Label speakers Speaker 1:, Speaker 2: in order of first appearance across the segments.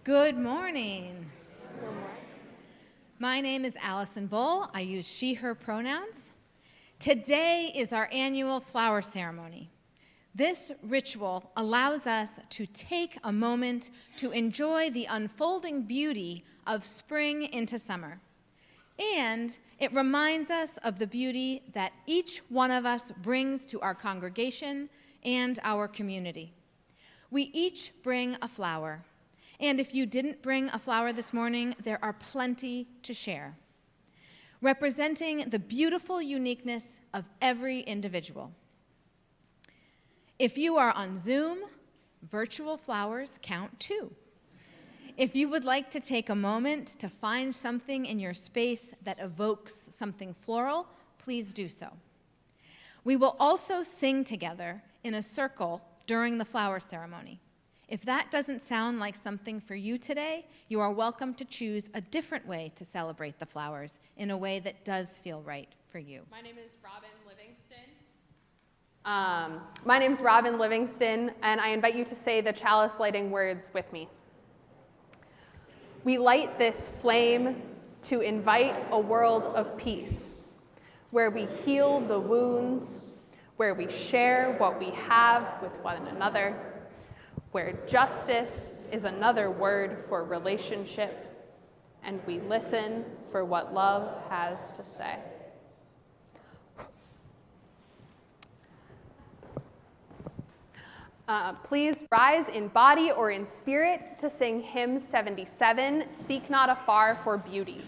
Speaker 1: Good morning. My name is Alyson Bull. I use she, her pronouns. Today is our annual flower ceremony. This ritual allows us to take a moment to enjoy the unfolding beauty of spring into summer. And it reminds us of the beauty that each one of us brings to our congregation and our community. We each bring a flower. And if you didn't bring a flower this morning, there are plenty to share, representing the beautiful uniqueness of every individual. If you are on Zoom, virtual flowers count too. If you would like to take a moment to find something in your space that evokes something floral, please do so. We will also sing together in a circle during the flower ceremony. If that doesn't sound like something for you today, you are welcome to choose a different way to celebrate the flowers in a way that does feel right for you.
Speaker 2: My name is Robin Livingston, and I invite you to say the chalice lighting words with me. We light this flame to invite a world of peace, where we heal the wounds, where we share what we have with one another, where justice is another word for relationship, and we listen for what love has to say. Please rise in body or in spirit to sing hymn 77, Seek Not Afar for Beauty.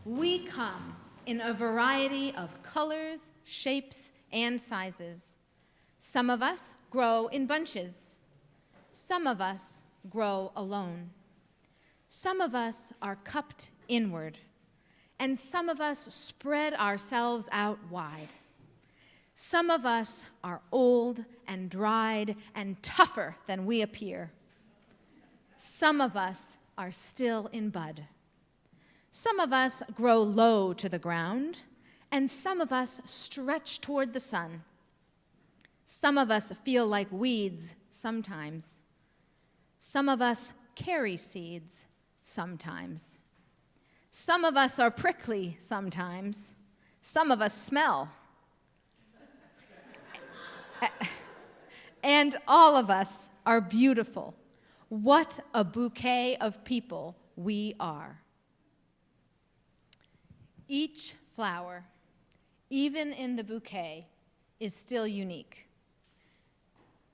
Speaker 1: We come in a variety of colors, shapes, and sizes. Some of us grow in bunches. Some of us grow alone. Some of us are cupped inward, and some of us spread ourselves out wide. Some of us are old and dried and tougher than we appear. Some of us are still in bud. Some of us grow low to the ground, and some of us stretch toward the sun. Some of us feel like weeds sometimes. Some of us carry seeds sometimes. Some of us are prickly sometimes. Some of us smell. And all of us are beautiful. What a bouquet of people we are. Each flower, even in the bouquet, is still unique.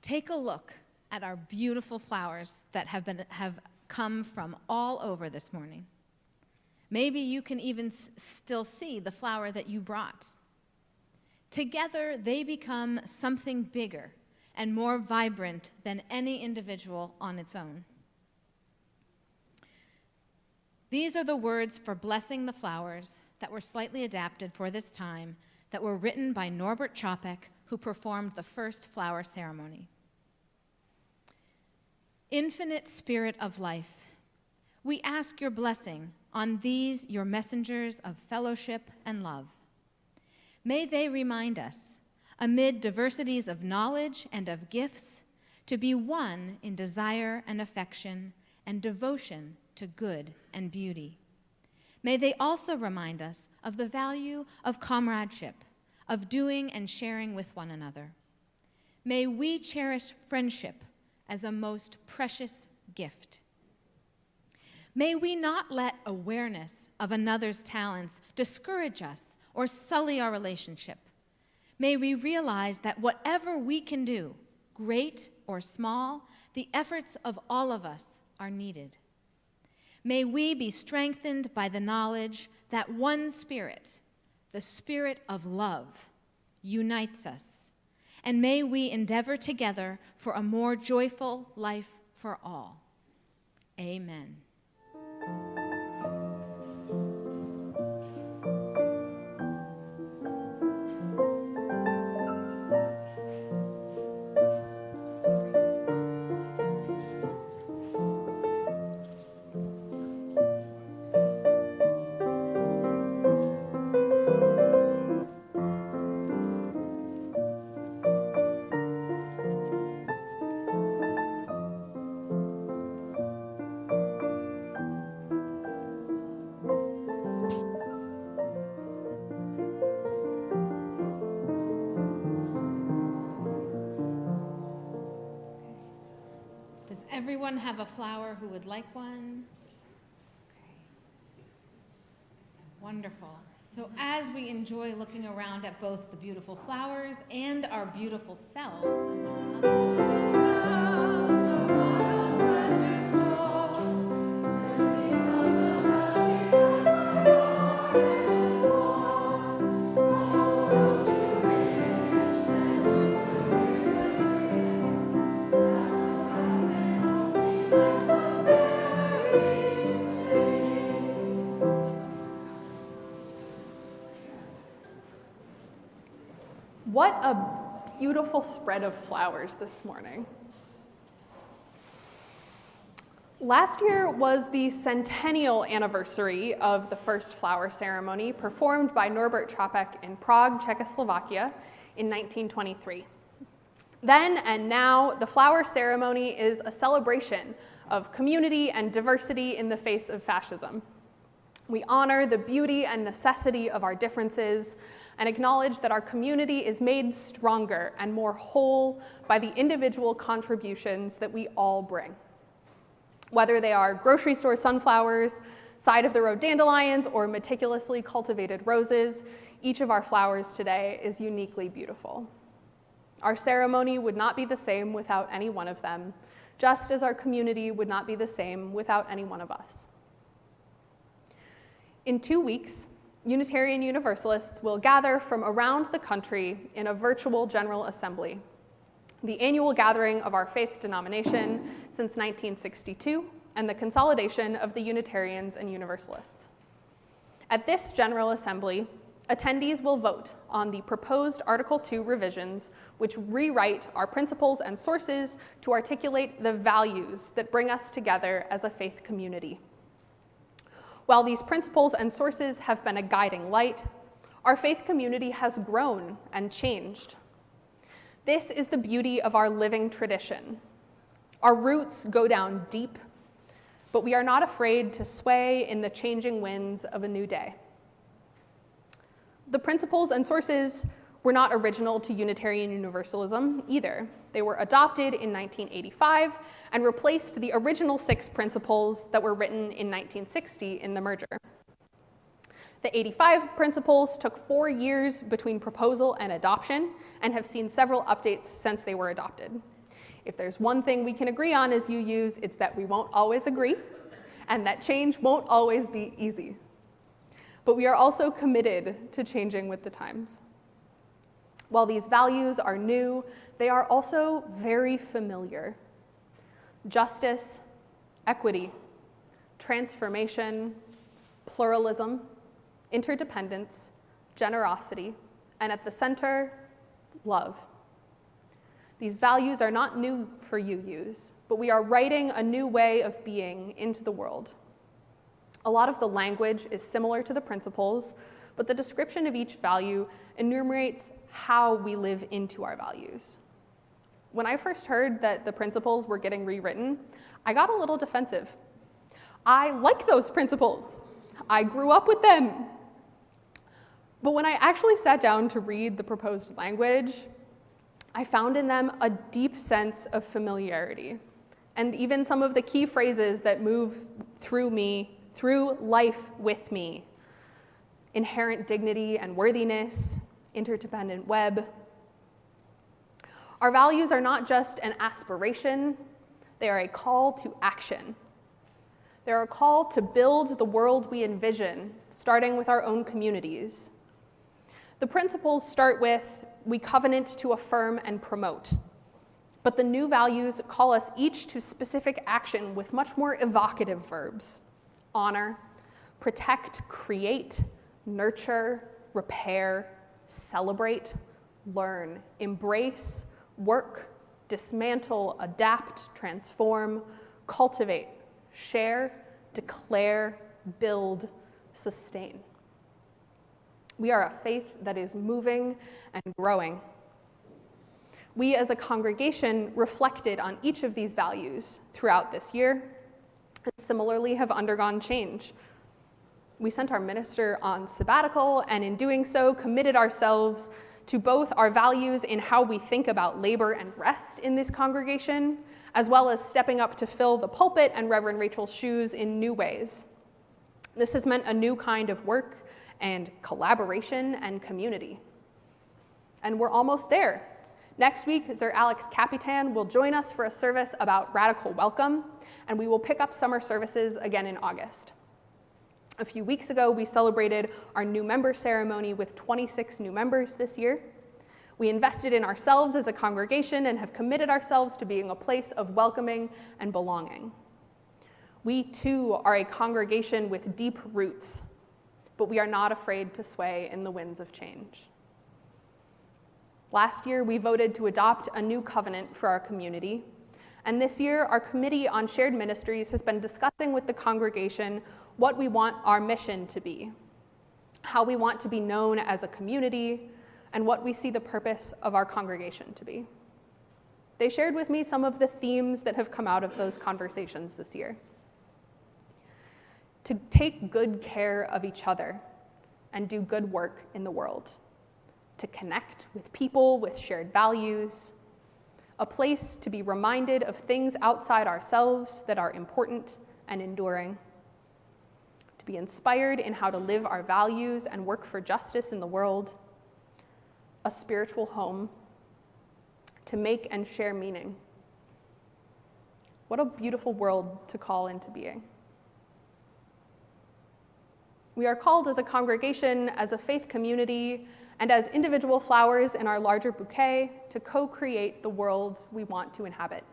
Speaker 1: Take a look at our beautiful flowers that have come from all over this morning. Maybe you can even still see the flower that you brought. Together, they become something bigger and more vibrant than any individual on its own. These are the words for blessing the flowers that were slightly adapted for this time, that were written by Norbert Chopek, who performed the first flower ceremony. Infinite Spirit of life, we ask your blessing on these, your messengers of fellowship and love. May they remind us, amid diversities of knowledge and of gifts, to be one in desire and affection and devotion to good and beauty. May they also remind us of the value of comradeship, of doing and sharing with one another. May we cherish friendship as a most precious gift. May we not let awareness of another's talents discourage us or sully our relationship. May we realize that whatever we can do, great or small, the efforts of all of us are needed. May we be strengthened by the knowledge that one Spirit, the Spirit of love, unites us. And may we endeavor together for a more joyful life for all. Amen. Does everyone have a flower who would like one? Okay. Wonderful. So as we enjoy looking around at both the beautiful flowers and our beautiful selves,
Speaker 2: What a beautiful spread of flowers this morning. Last year was the centennial anniversary of the first flower ceremony performed by Norbert Chopek in Prague, Czechoslovakia in 1923. Then and now, the flower ceremony is a celebration of community and diversity in the face of fascism. We honor the beauty and necessity of our differences and acknowledge that our community is made stronger and more whole by the individual contributions that we all bring. Whether they are grocery store sunflowers, side-of-the-road dandelions, or meticulously cultivated roses, each of our flowers today is uniquely beautiful. Our ceremony would not be the same without any one of them, just as our community would not be the same without any one of us. In 2 weeks, Unitarian Universalists will gather from around the country in a virtual General Assembly, the annual gathering of our faith denomination since 1962, and the consolidation of the Unitarians and Universalists. At this General Assembly, attendees will vote on the proposed Article 2 revisions, which rewrite our principles and sources to articulate the values that bring us together as a faith community. While these principles and sources have been a guiding light, our faith community has grown and changed. This is the beauty of our living tradition. Our roots go down deep, but we are not afraid to sway in the changing winds of a new day. The principles and sources were not original to Unitarian Universalism either. They were adopted in 1985 and replaced the original 6 principles that were written in 1960 in the merger. The 85 principles took 4 years between proposal and adoption and have seen several updates since they were adopted. If there's one thing we can agree on as UUs, it's that we won't always agree and that change won't always be easy. but we are also committed to changing with the times. While these values are new, they are also very familiar. Justice, equity, transformation, pluralism, interdependence, generosity, and at the center, love. These values are not new for UUs, but we are writing a new way of being into the world. A lot of the language is similar to the principles, but the description of each value enumerates how we live into our values. When I first heard that the principles were getting rewritten, I got a little defensive. I like those principles. I grew up with them. But when I actually sat down to read the proposed language, I found in them a deep sense of familiarity, and even some of the key phrases that move through life with me. Inherent dignity and worthiness, interdependent web. Our values are not just an aspiration, they are a call to action. They're a call to build the world we envision, starting with our own communities. The principles start with, we covenant to affirm and promote. But the new values call us each to specific action with much more evocative verbs. Honor, protect, create, nurture, repair, celebrate, learn, embrace, work, dismantle, adapt, transform, cultivate, share, declare, build, sustain. We are a faith that is moving and growing. We as a congregation reflected on each of these values throughout this year and similarly have undergone change. We sent our minister on sabbatical and in doing so committed ourselves to both our values in how we think about labor and rest in this congregation, as well as stepping up to fill the pulpit and Reverend Rachel's shoes in new ways. This has meant a new kind of work and collaboration and community. And we're almost there. Next week, Sir Alex Capitan will join us for a service about radical welcome, and we will pick up summer services again in August. A few weeks ago, we celebrated our new member ceremony with 26 new members this year. We invested in ourselves as a congregation and have committed ourselves to being a place of welcoming and belonging. We too are a congregation with deep roots, but we are not afraid to sway in the winds of change. Last year, we voted to adopt a new covenant for our community, and this year, our Committee on Shared Ministries has been discussing with the congregation what we want our mission to be, how we want to be known as a community, and what we see the purpose of our congregation to be. They shared with me some of the themes that have come out of those conversations this year. To take good care of each other and do good work in the world. To connect with people with shared values. A place to be reminded of things outside ourselves that are important and enduring. To be inspired in how to live our values and work for justice in the world. A spiritual home. To make and share meaning. What a beautiful world to call into being. We are called as a congregation, as a faith community, and as individual flowers in our larger bouquet to co-create the world we want to inhabit.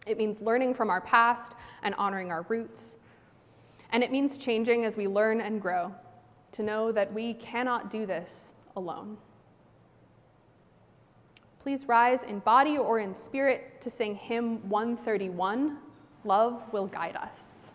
Speaker 2: It means learning from our past and honoring our roots. And it means changing as we learn and grow, to know that we cannot do this alone. Please rise in body or in spirit to sing hymn 131, Love Will Guide Us.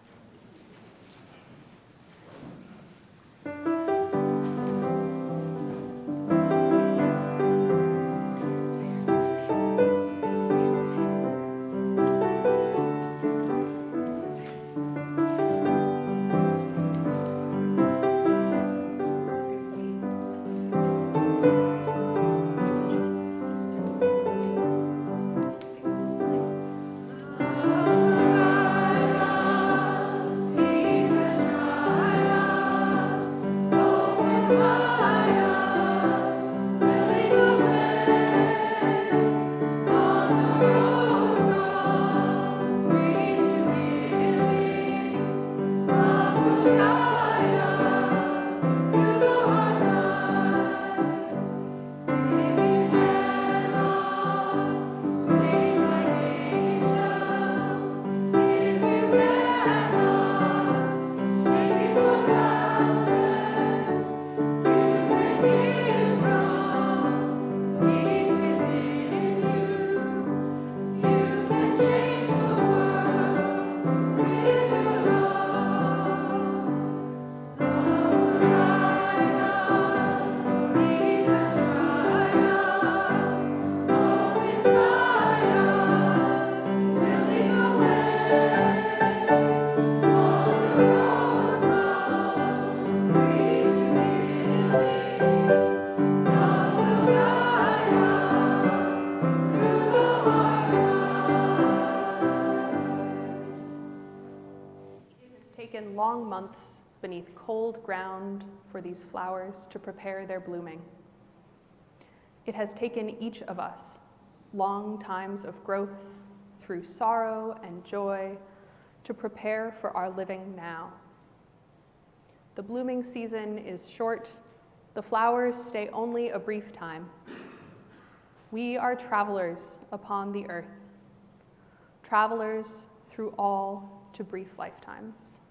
Speaker 2: beneath cold ground for these flowers to prepare their blooming. It has taken each of us long times of growth through sorrow and joy to prepare for our living now. The blooming season is short. The flowers stay only a brief time. We are travelers upon the earth, travelers through all too brief lifetimes.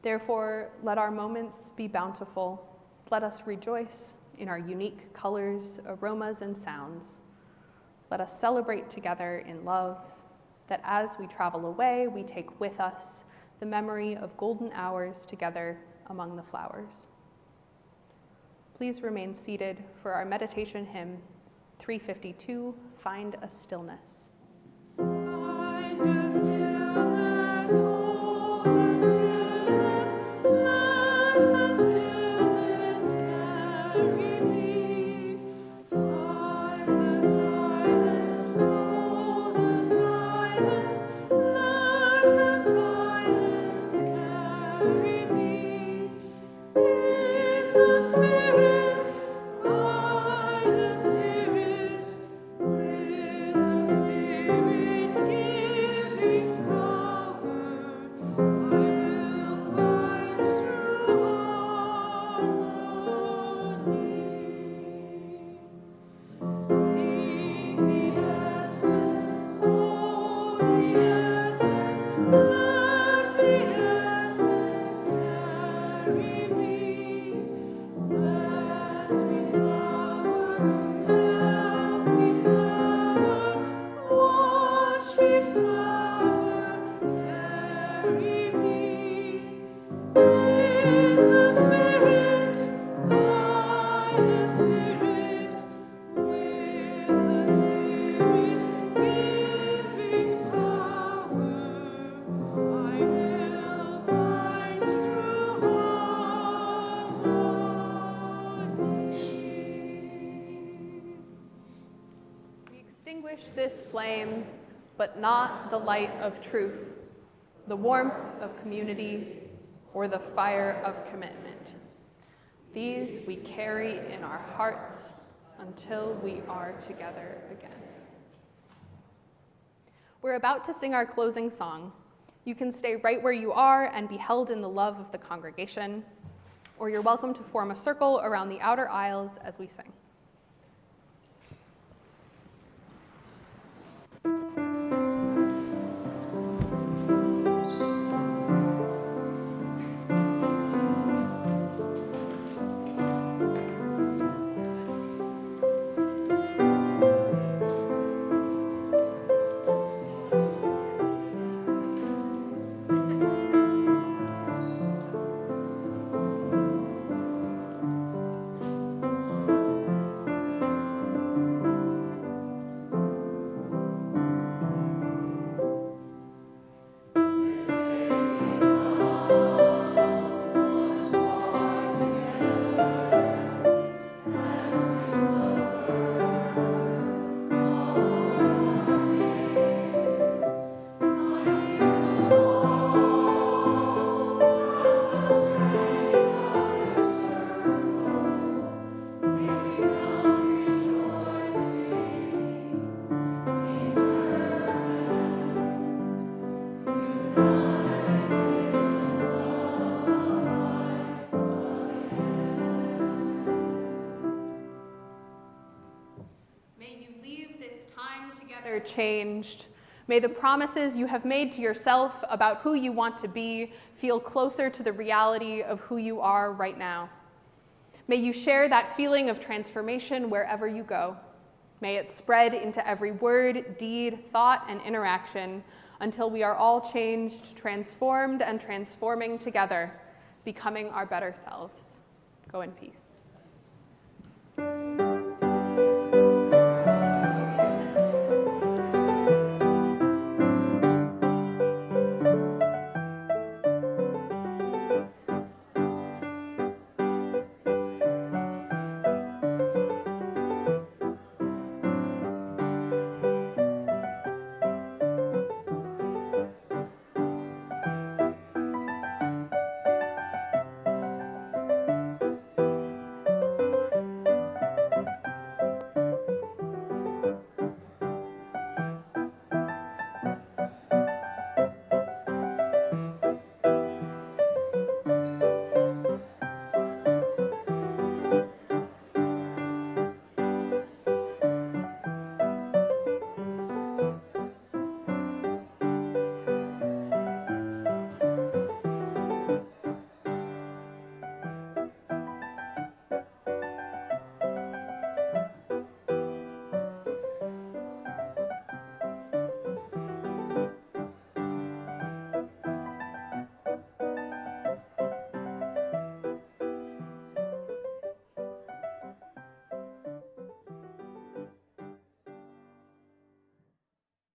Speaker 2: Therefore, let our moments be bountiful. Let us rejoice in our unique colors, aromas, and sounds. Let us celebrate together in love, that as we travel away, we take with us the memory of golden hours together among the flowers. Please remain seated for our meditation hymn, 352, Find a Stillness.
Speaker 3: Find a stillness, hold the stillness, let the stillness carry me. Find the silence, hold the silence, let the silence carry me. In the Spirit, by the Spirit, with the Spirit giving power, I will find true harmony. Seek the essence, hold the essence, let the essence carry me. Let me flower, help me flower, watch me flower, carry me. In the Spirit, by the Spirit, with the Spirit giving power, I will find true harmony.
Speaker 2: We extinguish this flame, but not the light of truth, the warmth of community, or the fire of commitment. These we carry in our hearts until we are together again. We're about to sing our closing song. You can stay right where you are and be held in the love of the congregation, or you're welcome to form a circle around the outer aisles as we sing. May you leave this time together changed. May the promises you have made to yourself about who you want to be feel closer to the reality of who you are right now. May you share that feeling of transformation wherever you go. May it spread into every word, deed, thought, and interaction until we are all changed, transformed, and transforming together, becoming our better selves. Go in peace.